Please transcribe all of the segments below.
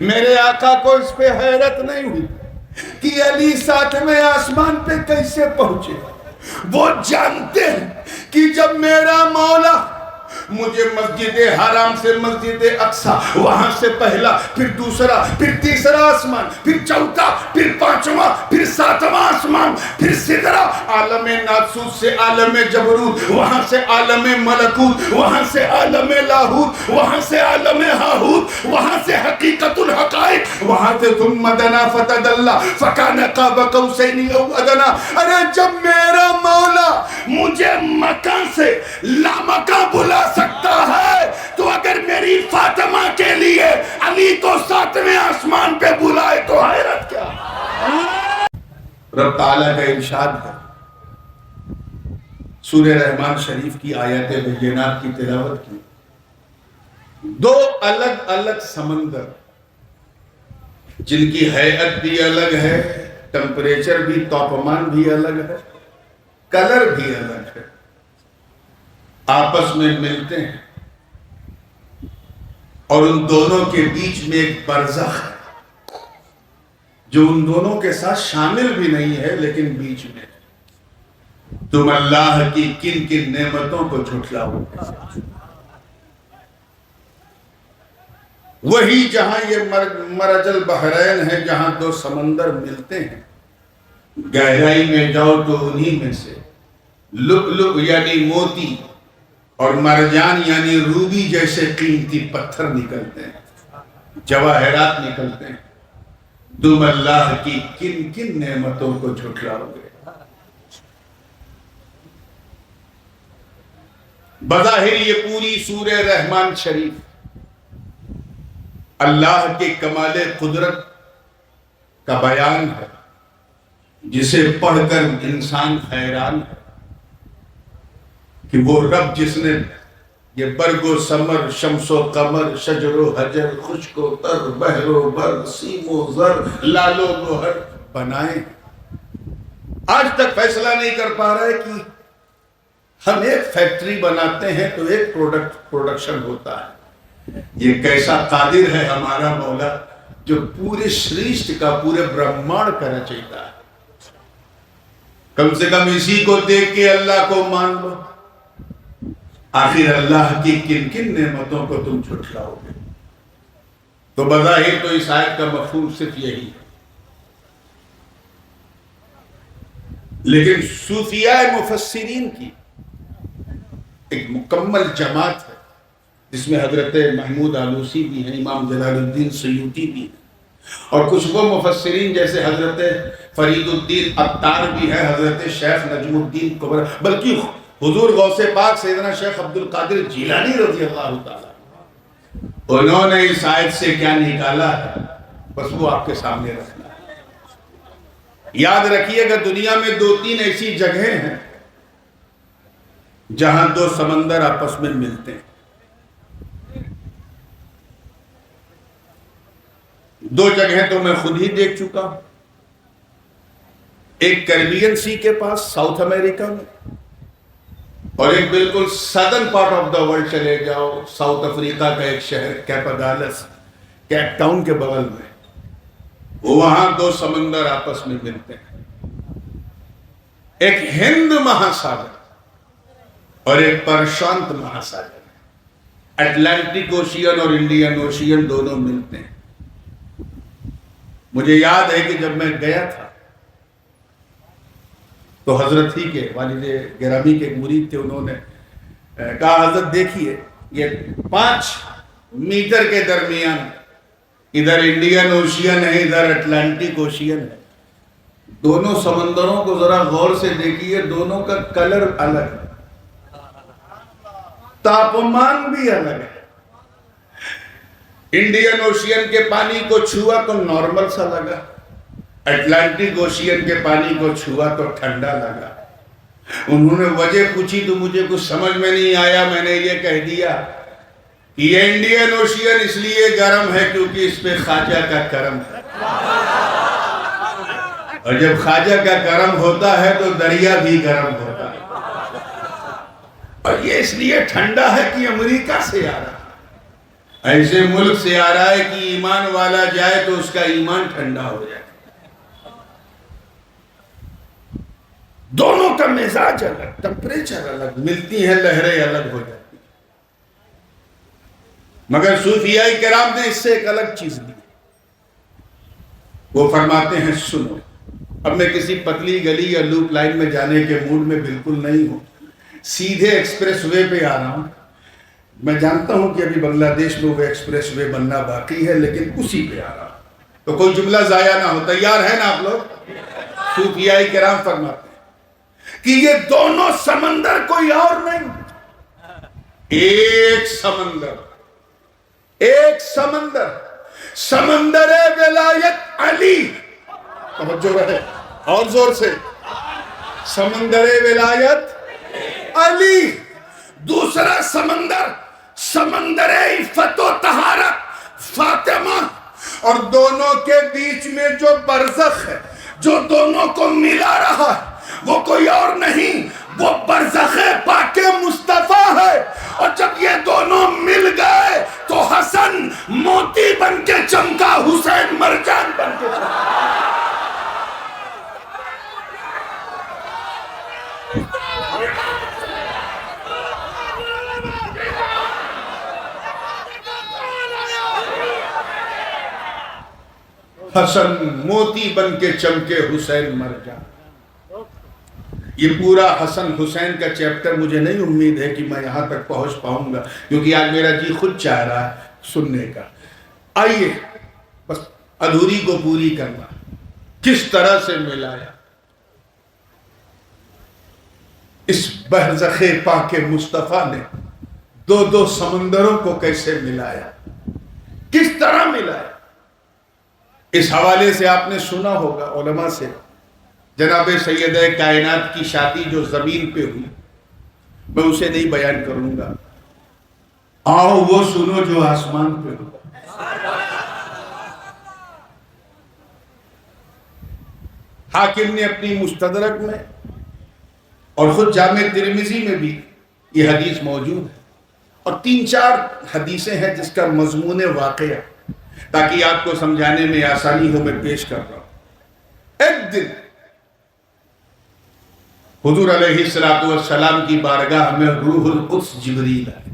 میرے آقا کو اس پہ حیرت نہیں ہوئی کہ علی ساتویں آسمان پہ کیسے پہنچے. وہ جانتے ہیں کہ جب میرا مولا مجھے مسجد حرام سے مسجد اقصی، وہاں سے پہلا، پھر دوسرا، پھر تیسرا آسمان، پھر چوتھا، پھر پانچواں، پھر ساتواں آسمان، پھر سدرہ، عالم ناسوت سے عالم جبروت، وہاں سے عالم ملکوت، وہاں سے عالم لاہوت، وہاں سے عالم ہاہوت، وہاں سے حقیقت الحقائق، وہاں سے ثم دنا فتدلی فکان قاب قوسین او ادنی. ارے جب میرا مولا مجھے مکان سے لامکان بلا سکتا ہے تو اگر میری فاطمہ کے لیے علی کو ساتویں آسمان پہ بلائے تو حیرت کیا. رب تعالیٰ کا ارشاد ہے، سورہ رحمان شریف کی آیت بینات کی تلاوت کی. دو الگ الگ سمندر جن کی ہیئت بھی الگ ہے، ٹمپریچر بھی، تاپمان بھی الگ ہے، کلر بھی الگ ہے، آپس میں ملتے ہیں اور ان دونوں کے بیچ میں ایک برزخ ہے جو ان دونوں کے ساتھ شامل بھی نہیں ہے لیکن بیچ میں. تم اللہ کی کن کن نعمتوں کو جھٹلاؤ. وہی جہاں یہ مرج البحرین ہے، جہاں دو سمندر ملتے ہیں، گہرائی میں جاؤ تو انہی میں سے لؤلؤ یعنی موتی اور مرجان یعنی روبی جیسے قیمتی پتھر نکلتے ہیں، جواہرات نکلتے ہیں. تم اللہ کی کن کن نعمتوں کو جھٹلاؤ گے. بظاہر یہ پوری سورہ رحمان شریف اللہ کے کمال قدرت کا بیان ہے، جسے پڑھ کر انسان حیران ہے کہ وہ رب جس نے یہ برگ و ثمر، شمس و قمر، شجر و حجر، خشک و تر، بحر و بر، سیم و زر، لال و گوہر بنائے، آج تک فیصلہ نہیں کر پا رہا ہے کہ ہم ایک فیکٹری بناتے ہیں تو ایک پروڈکشن ہوتا ہے. یہ کیسا قادر ہے ہمارا مولا جو پورے سرشت کا، پورے برہمانڈ کا رچیتا ہے. کم سے کم اسی کو دیکھ کے اللہ کو مان لو. آخر اللہ کی کن کن نعمتوں کو تم جھٹلاؤ گے. تو بظاہر تو اس آیت کا مفہوم صرف یہی ہے، لیکن صوفیاء مفسرین کی ایک مکمل جماعت ہے جس میں حضرت محمود آلوسی بھی ہیں، امام جلال الدین سیوطی بھی ہیں، اور کچھ وہ مفسرین جیسے حضرت فرید الدین عطار بھی ہیں، حضرت شیخ نجم الدین کبرا، بلکہ حضور غوث پاک سیدنا شیخ عبد القادر جیلانی رضی اللہ تعالیٰ، انہوں نے اس آیت سے کیا نکالا ہے بس وہ آپ کے سامنے رکھنا ہے. یاد رکھیے گا دنیا میں دو تین ایسی جگہیں ہیں جہاں دو سمندر آپس میں ملتے ہیں. دو جگہیں تو میں خود ہی دیکھ چکا ہوں. ایک کیریبین سی کے پاس ساؤتھ امریکہ میں، اور ایک بالکل southern part of the world چلے جاؤ، ساؤتھ افریقہ کا ایک شہر کیپاگالس، کیپ ٹاؤن کے بغل میں، وہاں دو سمندر آپس میں ملتے ہیں. ایک ہند مہاساگر اور ایک پرشانت مہاساگر. اٹلانٹک اوشین اور انڈین اوشین دونوں ملتے ہیں. مجھے یاد ہے کہ جب میں گیا تھا تو حضرت ہی کے والد گرامی کے ایک مرید تھے، انہوں نے کہا حضرت دیکھیے یہ 5 میٹر کے درمیان ادھر انڈین اوشین ہے، ادھر اٹلانٹک اوشین ہے. دونوں سمندروں کو ذرا غور سے دیکھیے، دونوں کا کلر الگ ہے، تاپمان بھی الگ ہے. انڈین اوشین کے پانی کو چھوا تو نارمل سا لگا، اٹلانٹک اوشین کے پانی کو چھوا تو ٹھنڈا لگا. انہوں نے وجہ پوچھی تو مجھے کچھ سمجھ میں نہیں آیا. میں نے یہ کہہ دیا کہ یہ انڈین اوشین اس لیے گرم ہے کیونکہ اس پہ خواجہ کا کرم ہے، اور جب خواجہ کا کرم ہوتا ہے تو دریا بھی گرم ہوتا ہے. اور یہ اس لیے ٹھنڈا ہے کہ امریکہ سے آ رہا. ایسے ملک سے آ رہا ہے کہ ایمان والا جائے تو اس کا ایمان ٹھنڈا ہو جائے. دونوں کا مزاج الگ، ٹمپریچر الگ، ملتی ہیں لہریں الگ ہو جاتی. مگر صوفیاء کرام نے اس سے ایک الگ چیز دی. وہ فرماتے ہیں سنو، اب میں کسی پتلی گلی یا لوپ لائن میں جانے کے موڈ میں بالکل نہیں ہوں، سیدھے ایکسپریس وے پہ آ رہا ہوں. میں جانتا ہوں کہ ابھی بنگلہ دیش میں وہ ایکسپریس وے بننا باقی ہے، لیکن اسی پہ آ رہا ہوں، تو کوئی جملہ ضائع نہ ہو. تیار ہیں نا آپ لوگ؟ صوفیاء کرام فرماتے ہیں کہ یہ دونوں سمندر کوئی اور نہیں، ایک سمندر، ایک سمندر، سمندر ولایت علی. توجہ رہے اور زور سے، سمندر ولایت علی. دوسرا سمندر، سمندر عفت و طہارت فاطمہ. اور دونوں کے بیچ میں جو برزخ ہے، جو دونوں کو ملا رہا ہے، وہ کوئی اور نہیں، وہ برزخ پاک مصطفیٰ ہے. اور جب یہ دونوں مل گئے تو حسن موتی بن کے چمکا، حسین مرجان بن کے چمکا. حسن موتی بن کے چمکے، حسین مرجان. یہ پورا حسن حسین کا چیپٹر مجھے نہیں امید ہے کہ میں یہاں تک پہنچ پاؤں گا، کیونکہ آج میرا جی خود چاہ رہا ہے سننے کا. آئیے بس ادھوری کو پوری کرنا. کس طرح سے ملایا اس برزخ پاک مصطفیٰ نے دو سمندروں کو، کیسے ملایا، کس طرح ملایا. اس حوالے سے آپ نے سنا ہوگا علماء سے، جناب سیدہ کائنات کی شادی جو زمین پہ ہوئی، میں اسے نہیں بیان کروں گا، آؤ وہ سنو جو آسمان پہ ہوا. حاکم نے اپنی مستدرک میں اور خود جامع ترمذی میں بھی یہ حدیث موجود ہے، اور 3-4 حدیثیں ہیں جس کا مضمون واقعہ، تاکہ آپ کو سمجھانے میں آسانی ہو، میں پیش کر رہا ہوں. ایک دن حضور علیہ السلام کی بارگاہ میں روح القدس جبریل آئے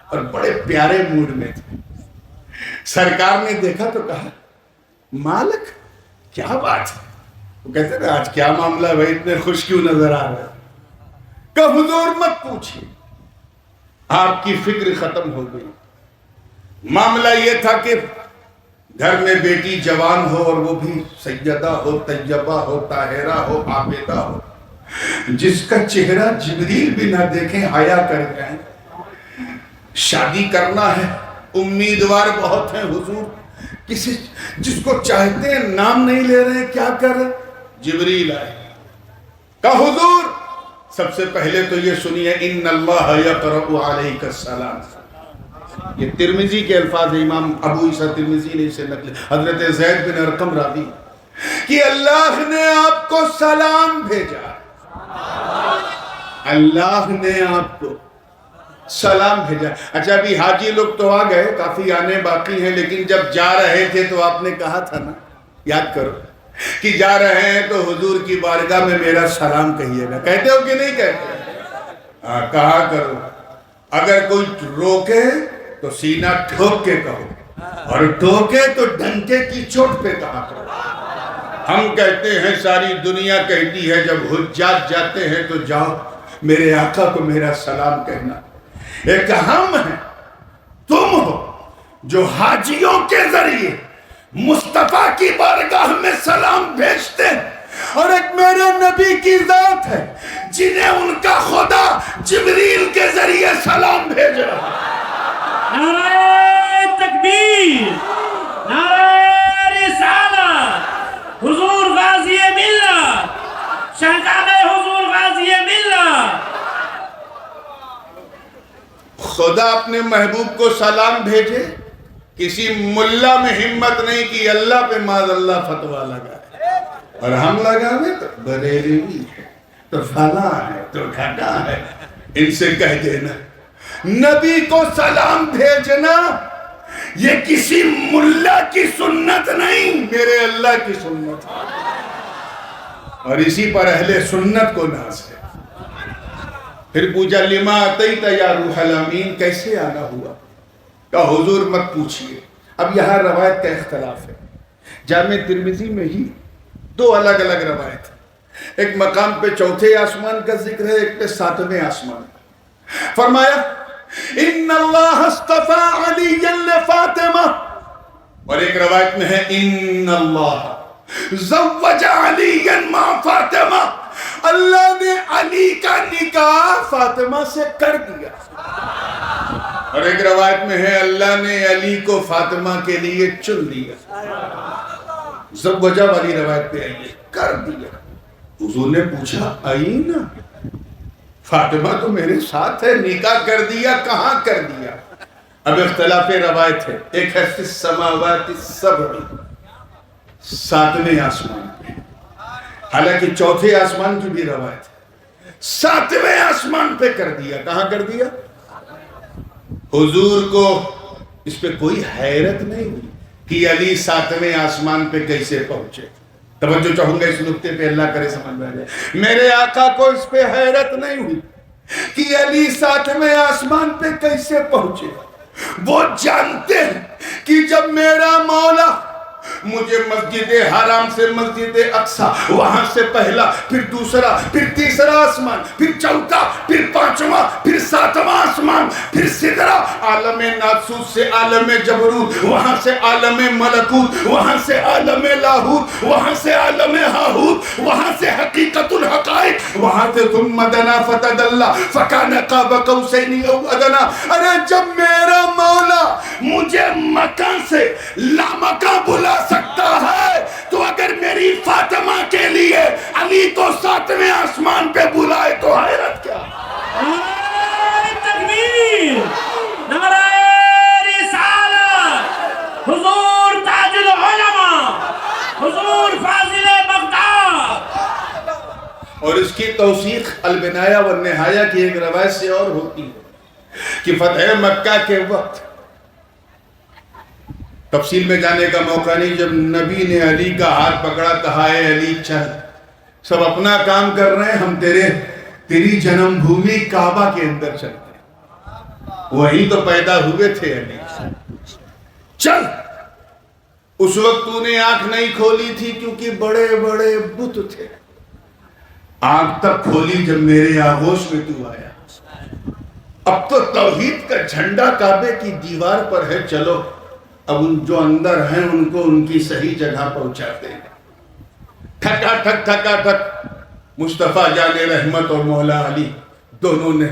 اور بڑے پیارے موڈ میں تھے. سرکار نے دیکھا تو کہا مالک کیا بات ہے؟ وہ کہتے تھے آج کیا معاملہ ہے بھائی، اتنے خوش کیوں نظر آ رہے؟ کہ حضور مت پوچھئے، آپ کی فکر ختم ہو گئی. معاملہ یہ تھا کہ گھر میں بیٹی جوان ہو، اور وہ بھی سیدہ ہو، طیبہ ہو، طاہرہ ہو، عابدہ ہو، جس کا چہرہ جبریل بھی نہ دیکھیں حیا کر جائیں. شادی کرنا ہے، امیدوار بہت ہیں حضور، کسی جس کو چاہتے ہیں نام نہیں لے رہے، کیا کریں؟ جبریل آئے. کہا حضور سب سے پہلے تو یہ سنیے، ان اللہ یقرأ علیک السلام. یہ ترمذی کے الفاظ، امام ابو عیسیٰ ترمذی نے اسے نقل، حضرت زید بن ارقم راوی، کہ اللہ نے آپ کو سلام بھیجا. اللہ نے آپ کو سلام بھیجا. اچھا ابھی حاجی لوگ تو آ گئے، کافی آنے باقی ہیں، لیکن جب جا رہے تھے تو آپ نے کہا تھا نا، یاد کرو، کہ جا رہے ہیں تو حضور کی بارگاہ میں میرا سلام کہیے گا. کہتے ہو کہ نہیں کہتے؟ کہا کرو. اگر کوئی روکے تو سینہ ٹھوک کے کہو، اور ٹھوکے تو ڈنکے کی چوٹ پہ کہا کرو. ہم کہتے ہیں، ساری دنیا کہتی ہے، جب حجاج جاتے ہیں تو جاؤ میرے آقا کو میرا سلام کہنا. ایک ہم ہیں، تم ہو جو حاجیوں کے ذریعے مصطفیٰ کی بارگاہ میں سلام بھیجتے ہیں، اور ایک میرے نبی کی ذات ہے جنہیں ان کا خدا جبریل کے ذریعے سلام بھیجا. نعرہ تکبیر، نعرہ رسالت، حضور غازی ملت، شہزاد حضور غازی ملت. خدا اپنے محبوب کو سلام بھیجے، کسی ملا میں ہمت نہیں کہ اللہ پہ معاذ اللہ فتویٰ لگائے، اور ہم لگاوے تو بریلوی ہے، تو فلاں ہے، تو گھٹا ہے. ان سے کہہ دینا نبی کو سلام بھیجنا یہ کسی ملا کی سنت نہیں، میرے اللہ کی سنت ہے، اور اسی پر اہل سنت کو ناز ہے۔ پھر پوچھا لما اتیت یا روح الامین، کیسے آنا ہوا؟ کہا حضور مت پوچھئے۔ اب یہاں روایت کا اختلاف ہے، جامع ترمذی میں ہی دو الگ الگ روایت ہیں، ایک مقام پہ چوتھے آسمان کا ذکر ہے، ایک پہ ساتویں آسمان۔ فرمایا ان اللہ اصطفیٰ علی لفاطمہ، اور ایک روایت میں ہے ان اللہ زوج علی مع فاطمہ، اللہ نے علی کا نکاح فاطمہ سے کر دیا۔ اور ایک روایت میں ہے اللہ نے علی کو فاطمہ کے لیے چن لیا۔ زوجہ والی روایت پہ آئیے، کر دیا۔ حضور نے پوچھا آئینا، فاطمہ تو میرے ساتھ ہے، نکاح کر دیا، کہاں کر دیا؟ اب اختلاف روایت ہے، ایک ہے فی السماوات السبع، ساتویں آسمان پہ، حالانکہ چوتھے آسمان کی بھی روایت ہے، ساتویں آسمان پہ کر دیا۔ کہاں کر دیا؟ حضور کو اس پہ کوئی حیرت نہیں ہوئی کہ علی ساتویں آسمان پہ کیسے پہنچے۔ توجہ چاہوں گا اس نقطے پہ، اللہ کرے سمجھ میں آ جائے۔ میرے آقا کو اس پہ حیرت نہیں ہوئی کہ علی ساتویں آسمان پہ کیسے پہنچے۔ وہ جانتے ہیں کہ جب میرا مولا مجھے مسجد حرام سے مسجد اقصی، وہاں سے پہلا، پھر دوسرا، پھر تیسرا آسمان، پھر چوتھا، پھر پانچواں، پھر ساتواں آسمان، پھر سدرہ، عالم ناسوت سے عالم جبروت، وہاں سے عالم ملکوت، وہاں سے عالم لاہوت، وہاں سے عالم ہاہوت، وہاں سے حقیقت الحقائق، وہاں سے ثم دنا فتدلی فکان قاب قوسین او ادنی۔ ارے جب میرا مولا مجھے مکان سے لامکان بلا سکتا ہے تو اگر میری فاطمہ کے لیے علی کو ساتویں آسمان پہ بلائے تو حیرت کیا؟ نعرہ تکبیر، نعرہ رسالت، حضور تاج العلماء، حضور فاضل بغداد۔ اور اس کی توثیق البنایہ والنہایہ کی ایک روایت سے اور ہوتی ہے کہ فتح مکہ کے وقت، تفصیل میں جانے کا موقع نہیں، جب نبی نے علی کا ہاتھ پکڑا، کہا اے علی چل، سب اپنا کام کر رہے ہیں، ہم تیری جنم بھومی کعبہ کے اندر چلتے ہیں، وہیں تو پیدا ہوئے تھے علی، چل۔ اس وقت تو نے آنکھ نہیں کھولی تھی کیونکہ بڑے بڑے بت تھے، آنکھ تب کھولی جب میرے آغوش میں تو آیا۔ اب تو توحید کا جھنڈا کعبے کی دیوار پر ہے، چلو اب ان جو اندر ہیں ان کو ان کی صحیح جگہ پہنچاتے ہیں۔ ٹھکا ٹھک مصطفیٰ جان رحمت اور مولا علی دونوں نے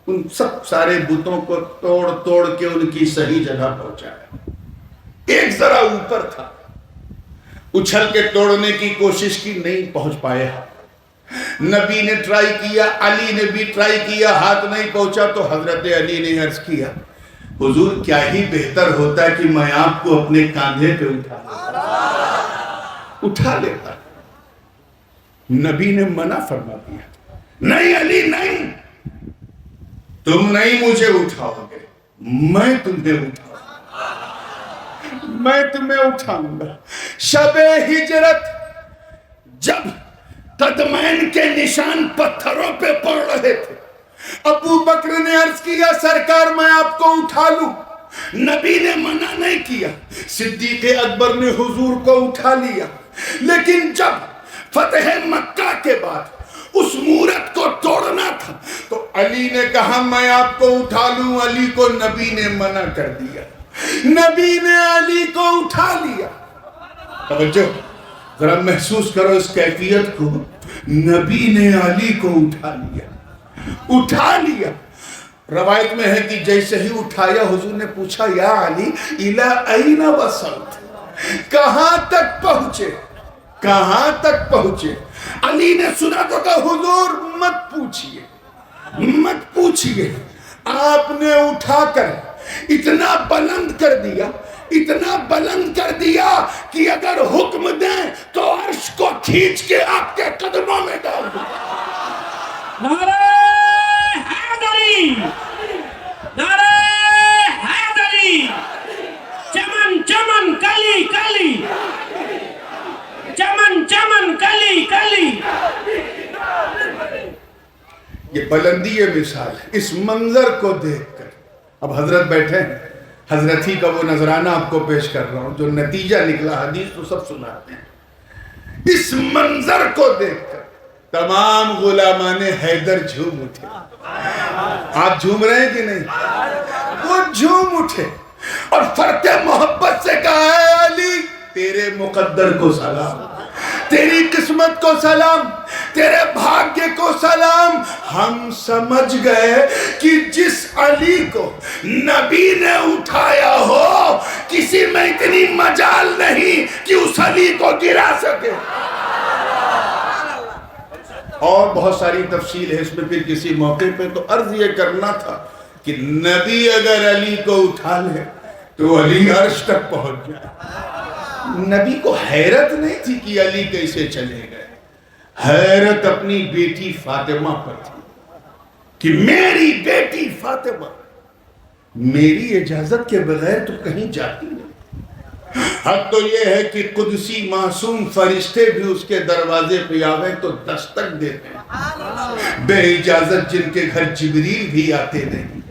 ان سب سارے بتوں کو توڑ کے ان کی صحیح جگہ پہنچایا۔ ایک ذرا اوپر تھا، اچھل کے توڑنے کی کوشش کی، نہیں پہنچ پایا۔ نبی نے ٹرائی کیا، علی نے بھی ٹرائی کیا، ہاتھ نہیں پہنچا تو حضرت علی نے عرض کیا حضور کیا ہی بہتر ہوتا ہے کہ میں آپ کو اپنے کاندھے پہ اٹھا لیتا۔ نبی نے منع فرما دیا، نہیں علی نہیں، تم نہیں مجھے اٹھاؤ گے، میں تمہیں اٹھاؤں گا۔ شب ہجرت جب قدمین کے نشان پتھروں پہ پڑ رہے تھے، ابو بکر نے عرض کیا سرکار میں آپ کو اٹھا لوں، نبی نے منع نہیں کیا، صدیق اکبر نے حضور کو اٹھا لیا۔ لیکن جب فتح مکہ کے بعد اس مورت کو توڑنا تھا تو علی نے کہا میں آپ کو اٹھا لوں، علی کو نبی نے منع کر دیا، نبی نے علی کو اٹھا لیا۔ توجہ ذرا محسوس کرو اس کیفیت کو، نبی نے علی کو اٹھا لیا۔ روایت میں ہے کہ جیسے ہی اٹھایا حضور نے پوچھا یا علی الی این وصلت، کہاں تک پہنچے؟ علی نے سنا تو کہا حضور مت پوچھئے، آپ نے اٹھا کر اتنا بلند کر دیا کہ اگر حکم دیں تو عرش کو کھینچ کے آپ کے قدموں میں ڈال دوں۔ نعرہ حیدری، نعرہ حیدری، یہ بلندی مثال ہے اس منظر کو دیکھ کر. اب حضرت بیٹھے ہیں, حضرت ہی کا وہ نذرانہ آپ کو پیش کر رہا ہوں, جو نتیجہ نکلا حدیث تو سب سناتے ہیں. اس منظر کو دیکھ کر تمام غلامان حیدر جھوم اٹھے. آپ جھوم رہے ہیں کہ نہیں؟ وہ جھوم اٹھے اور فرق محبت سے کہا ہے علی تیرے مقدر کو سلام, تیری قسمت کو سلام, تیرے بھاگیہ کو سلام. ہم سمجھ گئے کہ جس علی کو نبی نے اٹھایا ہو کسی میں اتنی مجال نہیں کہ اس علی کو گرا سکے. اور بہت ساری تفصیل ہے اس میں, پھر کسی موقع پہ تو عرض یہ کرنا تھا کہ نبی اگر علی کو اٹھا لے تو علی عرش تک پہنچ جائے. نبی کو حیرت نہیں تھی کہ علی کیسے چلے گئے, حیرت اپنی بیٹی فاطمہ پر تھی کہ میری بیٹی فاطمہ میری اجازت کے بغیر تو کہیں جاتی نہیں. حق تو یہ ہے کہ قدسی معصوم فرشتے بھی اس کے دروازے پہ آوے تو دستک دیتے ہیں, بے اجازت جن کے گھر جبریل بھی آتے نہیں.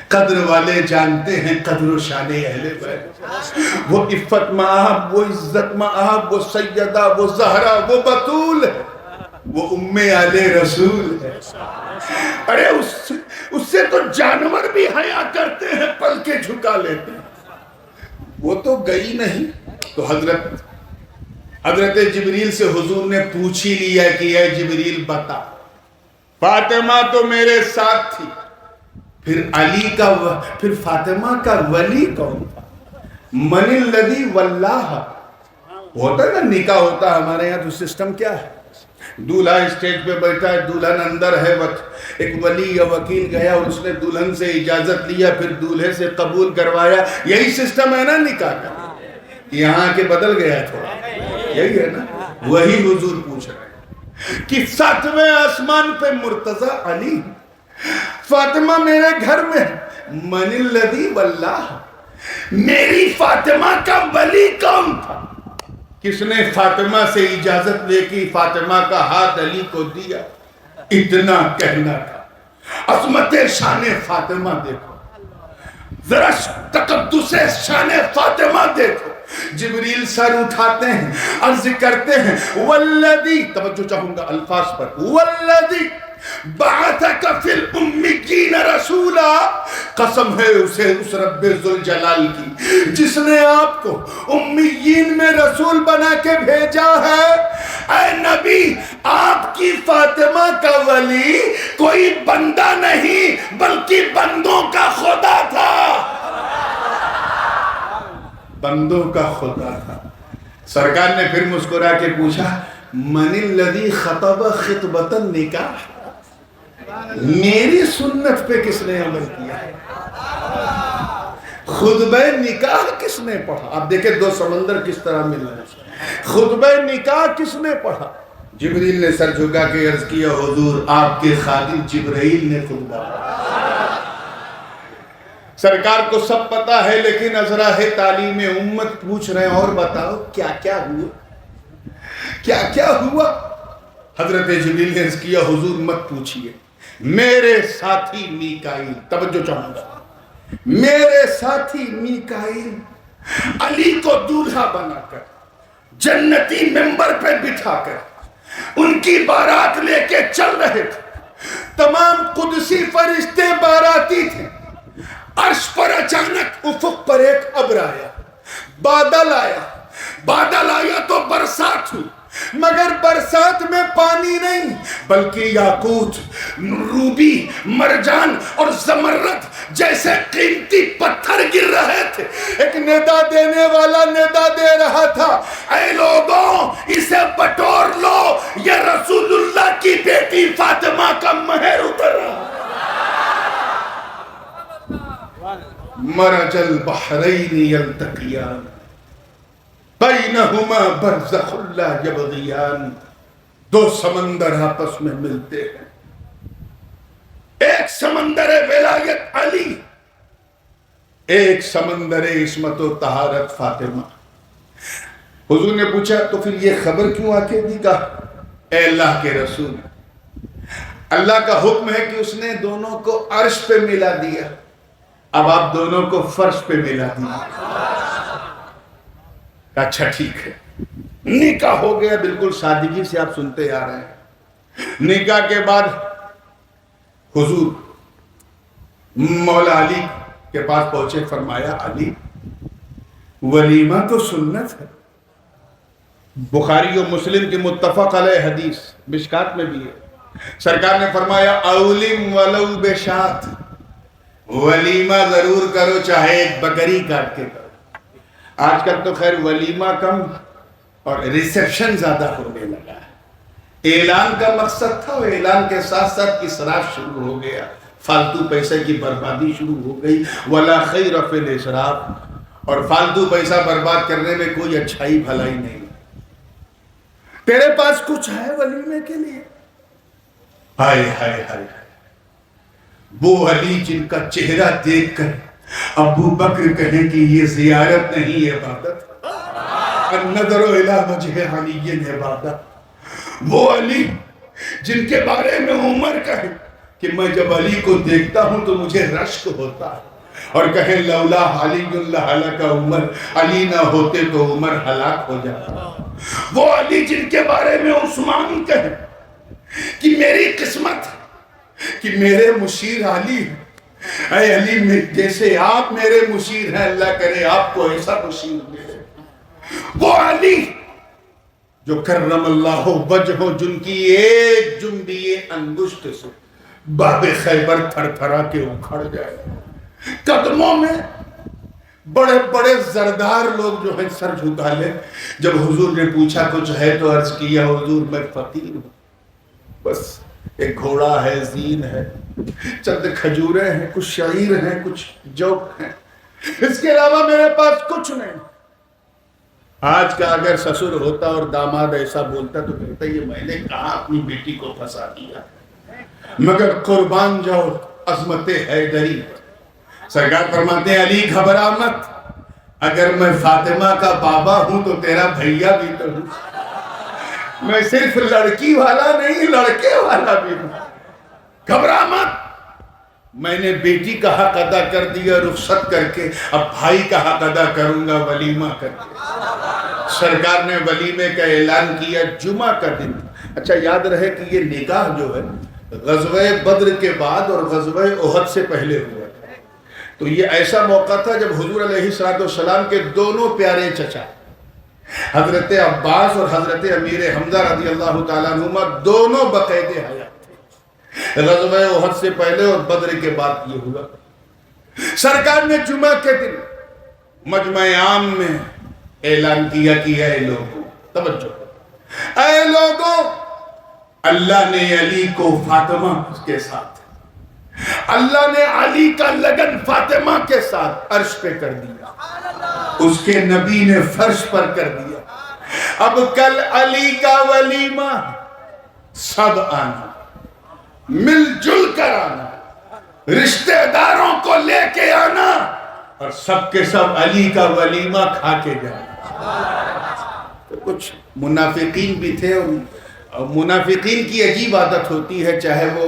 قدر والے جانتے ہیں قدر و شان اہل بیت, وہ عفت مآب, وہ عزت مآب, وہ سیدہ, وہ زہرا, وہ بطول ہے, وہ ام آل رسول ہے. ارے اس سے تو جانور بھی حیا کرتے ہیں, پل کے جھکا لیتے ہیں. وہ تو گئی نہیں تو حضرت جبریل سے حضور نے پوچھ ہی لیا کہ اے جبریل بتا, فاطمہ تو میرے ساتھ تھی, پھر فاطمہ کا ولی کون تھا؟ من الذی واللہ. ہوتا ہے نا نکاح ہوتا ہے ہمارے یہاں, تو سسٹم کیا ہے, دولہا اسٹیج پہ بیٹھا ہے, دلہن اندر ہے, ایک ولی یا وکیل گیا اور اس نے دلہن سے اجازت لیا, پھر دولہے سے قبول کروایا. یہی سسٹم ہے نا نکاح کا. یہاں کے بدل گیا تھوڑا, یہی ہے نا. وہی حضور پوچھ رہے ہیں کہ 7ویں آسمان پہ مرتضی علی, فاطمہ میرے گھر میں, من الذی واللہ, میری فاطمہ کا ولی کون تھا؟ کس نے فاطمہ سے اجازت لے کے فاطمہ کا ہاتھ علی کو دیا؟ اتنا کہنا تھا. عظمت شان فاطمہ دیکھو, ذرا تقدس شان فاطمہ دیکھو. جبریل سر اٹھاتے ہیں, عرض کرتے ہیں والذی, توجہ چاہوں گا الفاظ پر, والذی بعثک فی الامیین رسولا, قسم ہے اس رب ذوالجلال کی جس نے آپ کو امیین میں رسول بنا کے بھیجا ہے. اے نبی, آپ کی فاطمہ کا ولی کوئی بندہ نہیں بلکہ بندوں کا خدا تھا, بندوں کا خدا تھا. سرکار نے پھر مسکرا کے پوچھا من الذی خطب خطبۃ النکاح, میری سنت پہ کس نے عمل کیا ہے؟ خطبہ نکاح کس نے پڑھا؟ آپ دیکھیں دو سمندر کس طرح مل رہے ہیں. خطبہ نکاح کس نے پڑھا؟ جبریل نے سر جھکا کے عرض کیا حضور آپ کے خادم جبرائیل نے خطبہ پڑھا. سرکار کو سب پتا ہے لیکن ازراہ تعلیم امت پوچھ رہے ہیں, اور بتاؤ کیا کیا ہوا, کیا کیا ہوا؟ حضرت جبریل نے عرض کیا حضور مت پوچھئے, میرے ساتھی میکائیل, توجہ چاہوں گا, میرے ساتھی میکائیل علی کو دولہا بنا کر جنتی ممبر پہ بٹھا کر ان کی بارات لے کے چل رہے تھے. تمام قدسی فرشتے باراتی تھے. عرش پر اچانک افق پر ایک ابر آیا, بادل آیا, بادل آیا تو برسات ہوئی, مگر برسات میں پانی نہیں بلکہ یاقوت, روبی, مرجان اور زمرد جیسے قیمتی پتھر گر رہے تھے. ایک ندا دینے والا ندا دے رہا تھا, اے لوگوں اسے بٹور لو, یہ رسول اللہ کی بیٹی فاطمہ کا مہر اتر رہا. مرج البحرین یلتقیان بینہما برزخ لا یبغیان, دو سمندر آپس میں ملتے ہیں. ایک سمندر ولایت علی, ایک سمندر عصمت و طہارت فاطمہ. حضور نے پوچھا تو پھر یہ خبر کیوں آ کے دی؟ کہا اے اللہ کے رسول, اللہ کا حکم ہے کہ اس نے دونوں کو عرش پہ ملا دیا، اب آپ دونوں کو فرش پہ ملا دیا۔ اچھا ٹھیک ہے، نکاح ہو گیا، بالکل سادگی سے آپ سنتے آ رہے ہیں۔ نکاح کے بعد حضور مولا علی کے پاس پہنچے، فرمایا علی ولیمہ تو سنت ہے، بخاری و مسلم کی متفق علیہ حدیث، مشکات میں بھی ہے۔ سرکار نے فرمایا اولم ولو بشات، ولیمہ ضرور کرو چاہے ایک بکری کاٹ کے کرو۔ آج کل تو خیر ولیمہ کم اور ریسیپشن زیادہ ہونے لگا ہے۔ اعلان کا مقصد تھا، اور اعلان کے ساتھ ساتھ اسراف شروع ہو گیا، فالتو پیسے کی بربادی شروع ہو گئی۔ ولا خیر فی الاسراف، اور فالتو پیسہ برباد کرنے میں کوئی اچھائی بھلائی نہیں۔ تیرے پاس کچھ ہے ولیمے کے لیے؟ ہائے ہائے ہائے، وہ علی جن کا چہرہ دیکھ کر ابو بکر کہیں کہ یہ زیارت نہیں عبادت، النظر الی وجہ علی عبادت۔ وہ علی جن کے بارے میں عمر کہے کہ میں جب علی کو دیکھتا ہوں تو مجھے رشک ہوتا ہے، اور کہیں لولا علی لہلک عمر، علی نہ ہوتے تو عمر ہلاک ہو جاتا۔ وہ علی جن کے بارے میں عثمان کہے کہ میری قسمت کہ میرے مشیر علی ہے، اے علی جیسے آپ میرے مشیر ہیں، اللہ کرے آپ کو ایسا مشیر ملے۔ وہ علی جو کرم اللہ وجہہ، جن کی ایک جنبی انگشت سے باب خیبر تھر تھرا کے اکھڑ جائے، قدموں میں بڑے بڑے زردار لوگ جو ہیں سر جھکا لے۔ جب حضور نے پوچھا کچھ ہے تو عرض کیا حضور میں فقیر ہوں، بس ایک گھوڑا ہے، زین ہے، چند کھجوریں ہیں، کچھ شعیر ہیں، کچھ جوک ہیں، اس کے علاوہ میرے پاس کچھ نہیں۔ آج کا اگر سسر ہوتا اور داماد ایسا بولتا تو کہتا یہ میں نے کہاں اپنی بیٹی کو پھنسا دیا، مگر قربان جاؤ عظمت حیدری۔ سرکار فرماتے ہیں علی گھبرا مت، اگر میں فاطمہ کا بابا ہوں تو تیرا بھیا بھی تو ہوں، میں صرف لڑکی والا نہیں لڑکے والا بھی ہوں، گھبرا مت۔ میں نے بیٹی کا حق ادا کر دیا رخصت کر کے، اب بھائی کا حق ادا کروں گا ولیمہ کر کے۔ سرکار نے ولیمے کا اعلان کیا، جمعہ کا دن۔ اچھا یاد رہے کہ یہ نکاح جو ہے غزوہ بدر کے بعد اور غزوہ احد سے پہلے ہوا، تو یہ ایسا موقع تھا جب حضور علیہ السلام کے دونوں پیارے چچا حضرت عباس اور حضرت امیر حمزہ رضی اللہ تعالیٰ عنہما دونوں بقید حیات تھے۔ غزوہ احد سے پہلے اور بدر کے بعد یہ ہوا۔ سرکار نے جمعہ کے دن مجمع عام میں اعلان کیا کہ اے لوگوں، توجہ، اے لوگوں، اللہ نے علی کو فاطمہ کے ساتھ، اللہ نے علی کا لگن فاطمہ کے ساتھ عرش پہ کر دیا، اس کے نبی نے فرش پر کر دیا۔ اب کل علی کا ولیمہ، سب آنا، مل جل کر آنا، رشتہ داروں کو لے کے آنا، اور سب کے سب علی کا ولیمہ کھا کے جانا۔ تو کچھ منافقین بھی تھے، اور منافقین کی عجیب عادت ہوتی ہے، چاہے وہ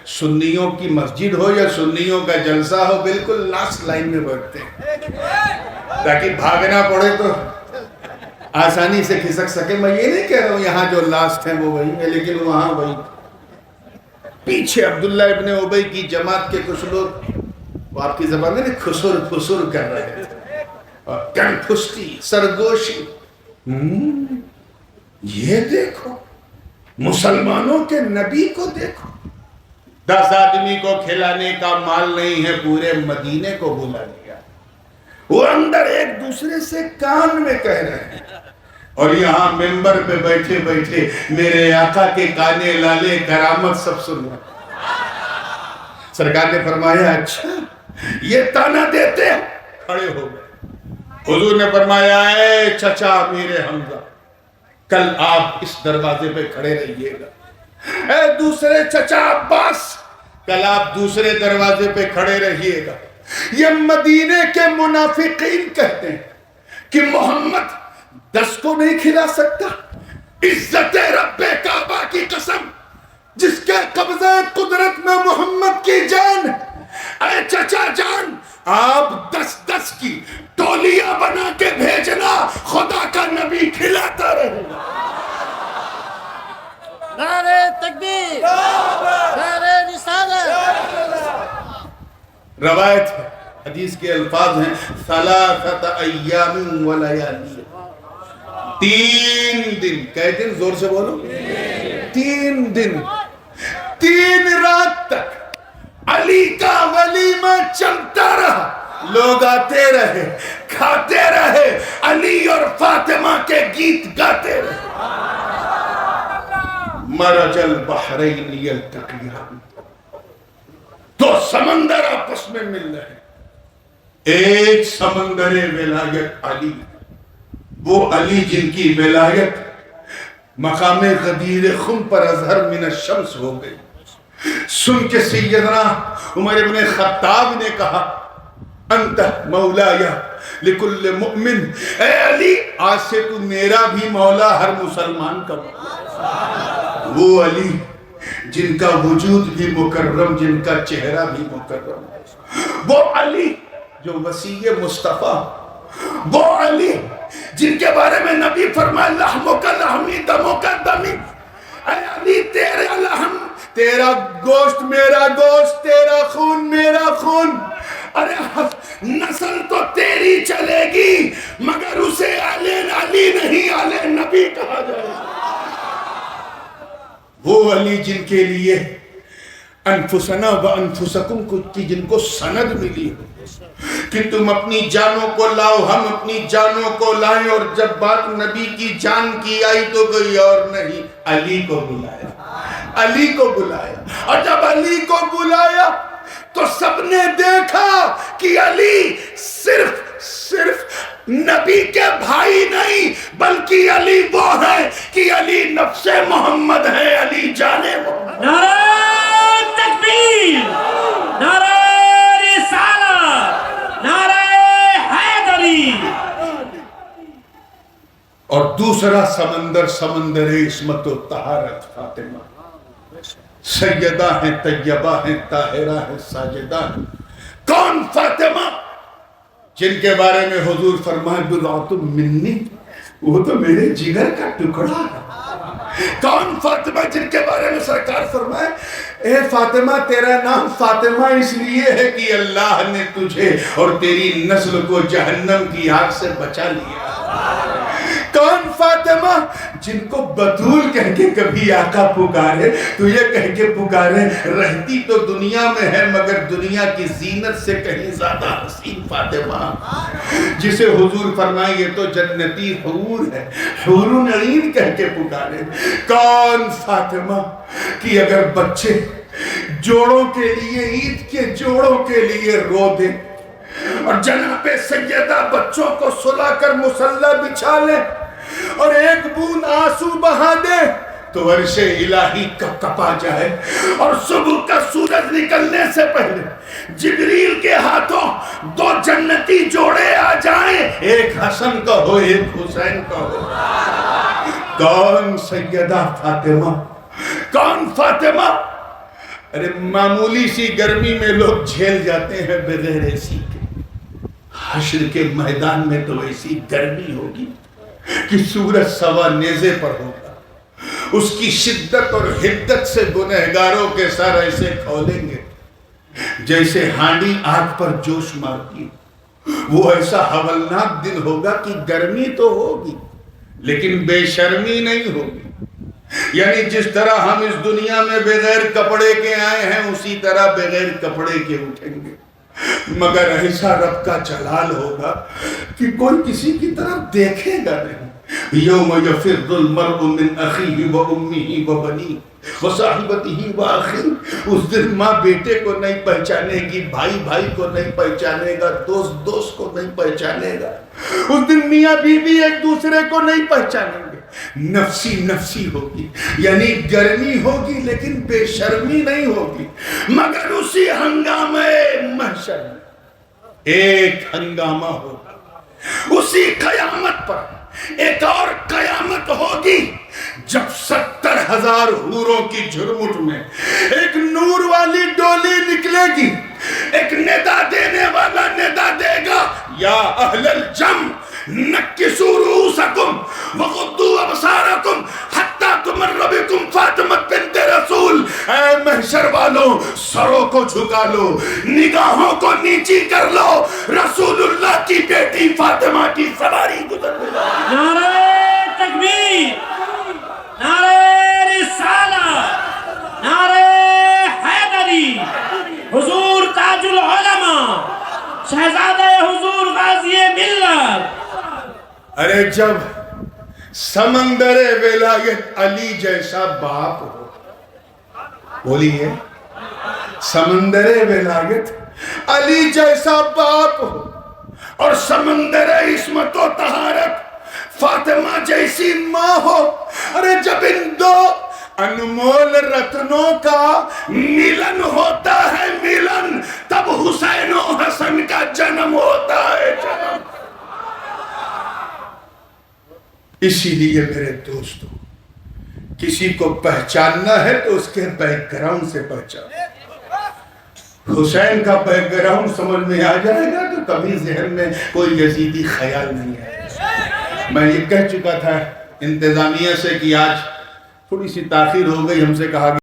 سنیوں کی مسجد ہو یا سنیوں کا جلسہ ہو، بالکل لاسٹ لائن میں بیٹھتے ہیں تاکہ بھاگنا پڑے تو آسانی سے کھسک سکے۔ میں یہ نہیں کہہ رہا ہوں یہاں جو لاسٹ ہیں وہ وہی ہے، لیکن وہاں وہی پیچھے عبداللہ ابن ابی کی جماعت کے کچھ لوگ، وہ آپ کی زبان میں خسر خسر کر رہے تھے، اور کن پھستی، سرگوشی، یہ دیکھو مسلمانوں کے نبی کو دیکھو، 10 آدمی کو کھلانے کا مال نہیں ہے، پورے مدینے کو بلا لیا۔ وہ اندر ایک دوسرے سے کان میں کہہ رہے ہیں، اور یہاں ممبر پہ بیٹھے بیٹھے میرے آقا کے کانے لالے کرامت سب سن رہے۔ سرکار نے فرمایا اچھا یہ تانا دیتے ہیں، کھڑے ہو گئے۔ حضور نے فرمایا اے چچا امیر حمزہ، کل آپ اس دروازے پہ کھڑے رہیے گا۔ اے دوسرے چچا عباس، کل آپ دوسرے دروازے پہ کھڑے رہیے گا۔ یہ مدینے کے منافقین کہتے ہیں کہ محمد 10 کو نہیں کھلا سکتا، عزت رب کعبہ کی قسم جس کے قبضہ قدرت میں محمد کی جان، اے چچا جان آپ 10 کی ٹولیاں بنا کے بھیجنا، خدا کا نبی کھلاتا رہے گا۔ نعرہ تکبیر، نعرہ رسالت۔ روایت ہے، حدیث کے الفاظ ہیں ثلاثۃ ایام و لیالی، 3 دن، کئے دن؟ زور سے بولو، 3 دن 3 رات تک علی کا ولیمہ چلتا رہا، لوگ آتے رہے، کھاتے رہے، علی اور فاطمہ کے گیت گاتے رہے۔ مرج البحرین یلتقیان، 2 سمندر آپس میں مل رہے، ایک سمندر ولایت علی، وہ علی جن کی ولایت مقام غدیر خم پر اظہر من الشمس ہو گئی۔ سن کے سیدنا عمر ابن خطاب نے کہا انت مولایا لکل مؤمن، اے علی آج سے تو میرا بھی مولا، ہر مسلمان کا مولا۔ وہ علی جن کا وجود بھی مکرم، جن کا چہرہ بھی مکرم، وہ علی جو وسیع مصطفیٰ، وہ علی جن کے بارے میں نبی فرمائے لحموں کا لحمی، دموں کا دمی، اے علی تیرا لحم، تیرا گوشت میرا گوشت، تیرا خون میرا خون، ارے نسل تو تیری چلے گی مگر اسے آلِ علی نہیں آلِ نبی کہا جائے گا۔ وہ علی جن کے لیے انفسنا و انفسکم کی جن کو سند ملی ہو کہ تم اپنی جانوں کو لاؤ، ہم اپنی جانوں کو لائیں، اور جب بات نبی کی جان کی آئی تو کوئی اور نہیں، علی کو بلایا، علی کو بلایا، اور جب علی کو بلایا تو سب نے دیکھا کہ علی صرف نبی کے بھائی نہیں بلکہ علی وہ ہے کہ علی نفس محمد ہے، علی جان محمد۔ نعرہ تکبیر، نعرہ رسالت، نعرہ حیدری۔ اور دوسرا سمندر، سمندر عصمت و طہارت، فاطمہ سیدہ ہیں، طیبہ ہیں، طاہرہ ہیں، ساجدہ ہیں۔ کون فاطمہ؟ جن کے بارے میں حضور فرمائے بضعۃ منی، وہ تو میرے جگر کا ٹکڑا ہے۔ کون فاطمہ؟ جن کے بارے میں سرکار فرمائے اے فاطمہ تیرا نام فاطمہ اس لیے ہے کہ اللہ نے تجھے اور تیری نسل کو جہنم کی آگ سے بچا لیا۔ کون فاطمہ؟ جن کو بطول کہہ کے کبھی آقا پکارے تو یہ کہہ کے پکارے رہتی تو دنیا میں ہے مگر دنیا کی زینت سے کہیں زیادہ حسین فاطمہ، جسے حضور فرمائے یہ تو جنتی حور ہے، حور عین کہہ کے پکارے۔ کون فاطمہ کہ اگر بچے جوڑوں کے لیے، عید کے جوڑوں کے لیے رو دیں اور جناب سیدہ بچوں کو سلا کر مصلی بچھا لے اور ایک بوند آنسو بہا دے تو عرش الہی کپ کپا جائے، اور صبح کا سورج نکلنے سے پہلے جبریل کے ہاتھوں 2 جنتی جوڑے آ جائیں، ایک حسن کا ہو ایک حسین کا ہو۔ کون سیدہ فاطمہ؟ کون فاطمہ؟ ارے معمولی سی گرمی میں لوگ جھیل جاتے ہیں بغیر اے سی کے، حشر کے میدان میں تو ایسی گرمی ہوگی کہ سورج سوا نیزے پر ہوگا، اس کی شدت اور حدت سے گنہگاروں کے سر ایسے کھولیں گے جیسے ہانڈی آگ پر جوش مارتی۔ وہ ایسا ہولناک دن ہوگا کہ گرمی تو ہوگی لیکن بے شرمی نہیں ہوگی، یعنی جس طرح ہم اس دنیا میں بغیر کپڑے کے آئے ہیں اسی طرح بغیر کپڑے کے اٹھیں گے، مگر ایسا رب کا جلال ہوگا کہ کوئی کسی کی طرف دیکھے گا نہیں۔ یوم یفر المرء من اخیہ و امہ و بنیہ و صاحبتہ و اخیہ، اس دن ماں بیٹے کو نہیں پہچانے گی، بھائی بھائی کو نہیں پہچانے گا، دوست دوست کو نہیں پہچانے گا، اس دن میاں بیوی ایک دوسرے کو نہیں پہچانیں گے، نفسی نفسی ہوگی، یعنی گرمی ہوگی لیکن بے شرمی نہیں ہوگی، مگر اسی ہنگامہ محشر میں ایک ہنگامہ ہوگا، اسی قیامت پر ایک اور قیامت ہوگی جب 70 10,000 حوروں کی جھرمٹ میں ایک نور والی ڈولی نکلے گی، ایک ندا دینے والا ندا دے گا، یا اہل الجم نکسوا رؤوسکم وغضوا ابصارکم حتی تمر بکم فاطمہ بنت رسول، اے محشر والوں سروں کو جھکا لو، نگاہوں کو نیچی کر لو، رسول اللہ کی بیٹی فاطمہ کی سواری گزر گئی۔ نعرہ تکبیر، نعرہ رسالہ، نعرہ حیدری، حضور تاج العلماء، شہزادہ حضور غازی ملت۔ ارے جب سمندر ولایت علی جیسا باپ ہو، بولیے، سمندر ولایت علی جیسا باپ ہو اور سمندر عصمت و طہارت فاطمہ جیسی ماں ہو، ارے جب ان دو انمول رتنوں کا ملن ہوتا ہے ملن، تب حسین و حسن کا جنم ہوتا ہے جنم۔ اسی لیے میرے دوستو، کسی کو پہچاننا ہے تو اس کے بیک گراؤنڈ سے پہچان۔ حسین کا بیک گراؤنڈ سمجھ میں آ جائے گا تو کبھی ذہن میں کوئی یزیدی خیال نہیں ہے۔ میں یہ کہہ چکا تھا انتظامیہ سے کہ آج تھوڑی سی تاخیر ہو گئی، ہم سے کہا